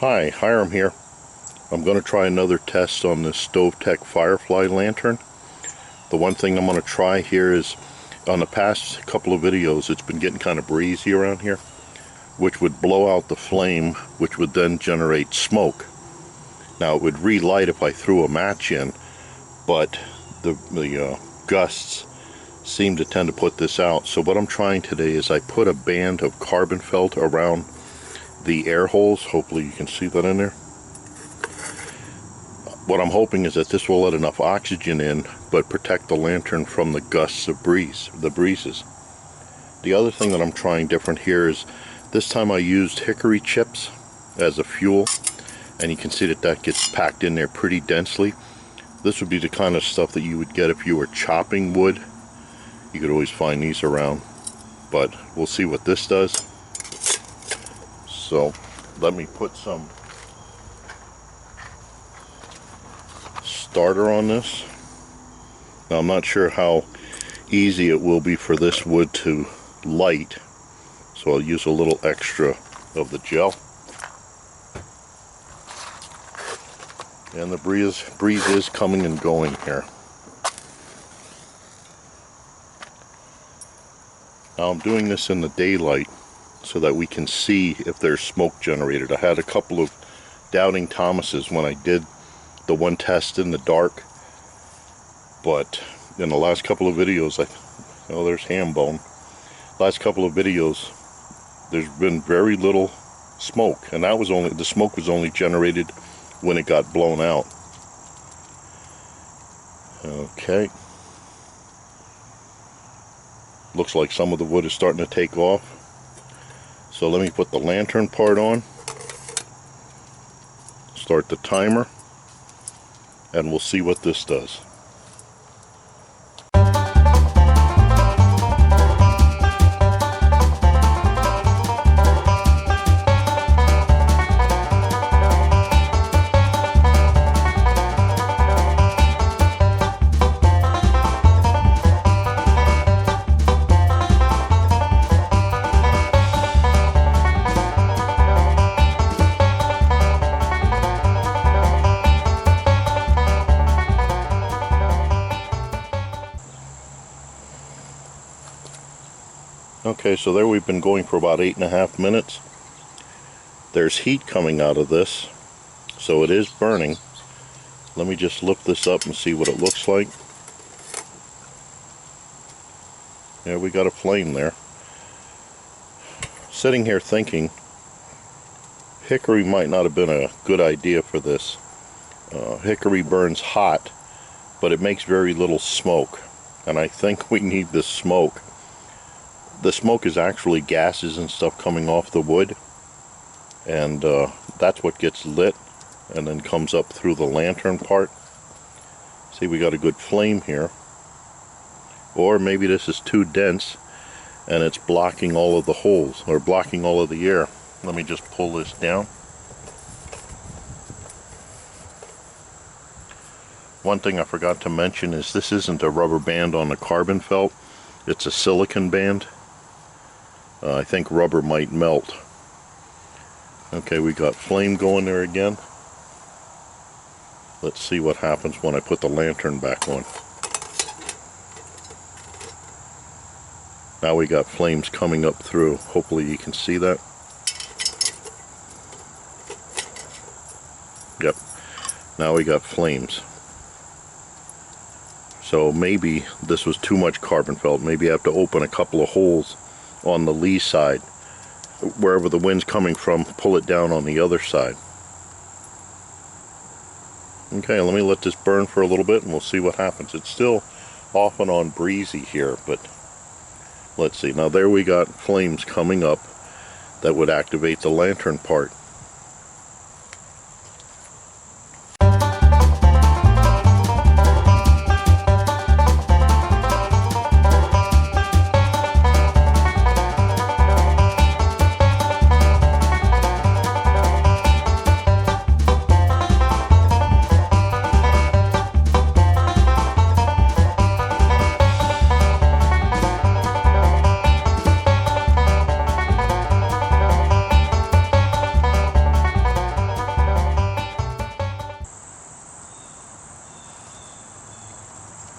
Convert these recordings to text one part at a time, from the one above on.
Hi, Hiram here. I'm going to try another test on this StoveTec FireFly Lantern. The one thing I'm going to try here is, on the past couple of videos, it's been getting kind of breezy around here, which would blow out the flame, which would then generate smoke. Now, it would relight if I threw a match in, but the gusts seem to tend to put this out. So what I'm trying today is I put a band of carbon felt around the air holes. Hopefully you can see that in there. What I'm hoping is that this will let enough oxygen in but protect the lantern from the gusts of breezes. The other thing that I'm trying different here is this time I used hickory chips as a fuel, and you can see that that gets packed in there pretty densely. This would be the kind of stuff that you would get if you were chopping wood. You could always find these around, but we'll see what this does. So let me put some starter on this. Now I'm not sure how easy it will be for this wood to light, so I'll use a little extra of the gel. And the breeze is coming and going here. Now I'm doing this in the daylight so that we can see if there's smoke generated. I had a couple of doubting Thomases when I did the one test in the dark, but in the last couple of videos, there's ham bone. Last couple of videos, there's been very little smoke, and that was only, the smoke was only generated when it got blown out. Okay. Looks like some of the wood is starting to take off. So let me put the lantern part on, start the timer, and we'll see what this does. Okay, so there we've been going for about 8.5 minutes. There's heat coming out of this, so it is burning. Let me just lift this up and see what it looks like. Yeah, we got a flame there. Sitting here thinking, hickory might not have been a good idea for this. Hickory burns hot, but it makes very little smoke, and I think we need this smoke. The smoke is actually gases and stuff coming off the wood, and that's what gets lit and then comes up through the lantern part. See, we got a good flame here. Or maybe this is too dense and it's blocking all of the holes, or blocking all of the air. Let me just pull this down. One thing I forgot to mention is this isn't a rubber band on the carbon felt, it's a silicone band. I think rubber might melt. Okay, we got flame going there again. Let's see what happens when I put the lantern back on. Now we got flames coming up through. Hopefully you can see that. Yep. Now we got flames. So maybe this was too much carbon felt. Maybe I have to open a couple of holes on the lee side. Wherever the wind's coming from, pull it down on the other side. Okay, let me let this burn for a little bit and we'll see what happens. It's still off and on breezy here, but let's see. Now there we got flames coming up that would activate the lantern part.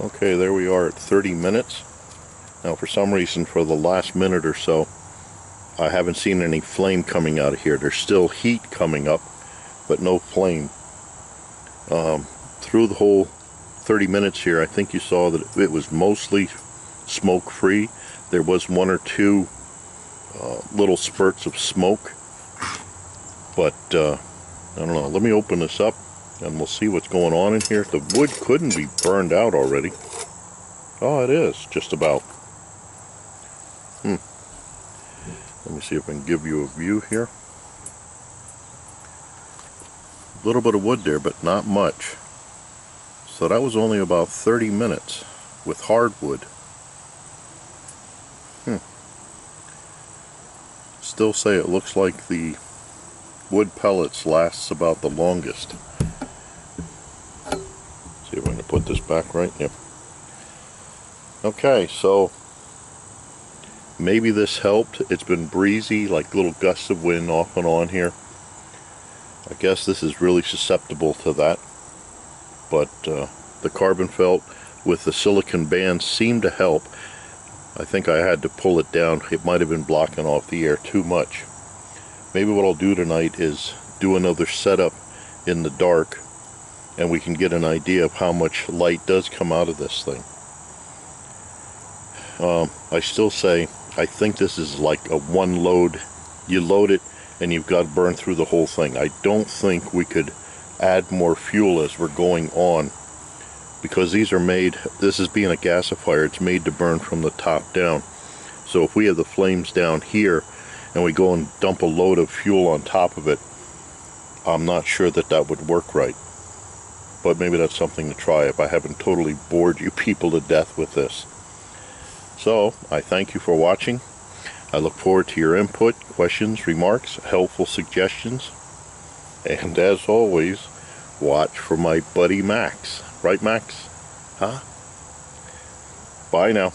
Okay, there we are at 30 minutes. Now for some reason, for the last minute or so, I haven't seen any flame coming out of here. There's still heat coming up, but no flame. Through the whole 30 minutes here, I think you saw that it was mostly smoke free. There was one or two little spurts of smoke, but I don't know. Let me open this up and we'll see what's going on in here. The wood couldn't be burned out already. Oh, it is, just about. Let me see if I can give you a view here. A little bit of wood there, but not much. So that was only about 30 minutes with hardwood. Still say it looks like the wood pellets lasts about the longest. See if I can put this back right. Yep. Okay, so maybe this helped. It's been breezy, like little gusts of wind off and on here. I guess this is really susceptible to that. But the carbon felt with the silicone band seemed to help. I think I had to pull it down. It might have been blocking off the air too much. Maybe what I'll do tonight is do another setup in the dark, and we can get an idea of how much light does come out of this thing. I still say I think this is like a one load. You load it and you've got to burn through the whole thing. I don't think we could add more fuel as we're going on, because these are made, this is being a gasifier, it's made to burn from the top down. So if we have the flames down here and we go and dump a load of fuel on top of it, I'm not sure that that would work right. But maybe that's something to try if I haven't totally bored you people to death with this. So I thank you for watching. I look forward to your input, questions, remarks, helpful suggestions. And as always, watch for my buddy Max. Right, Max? Huh? Bye now.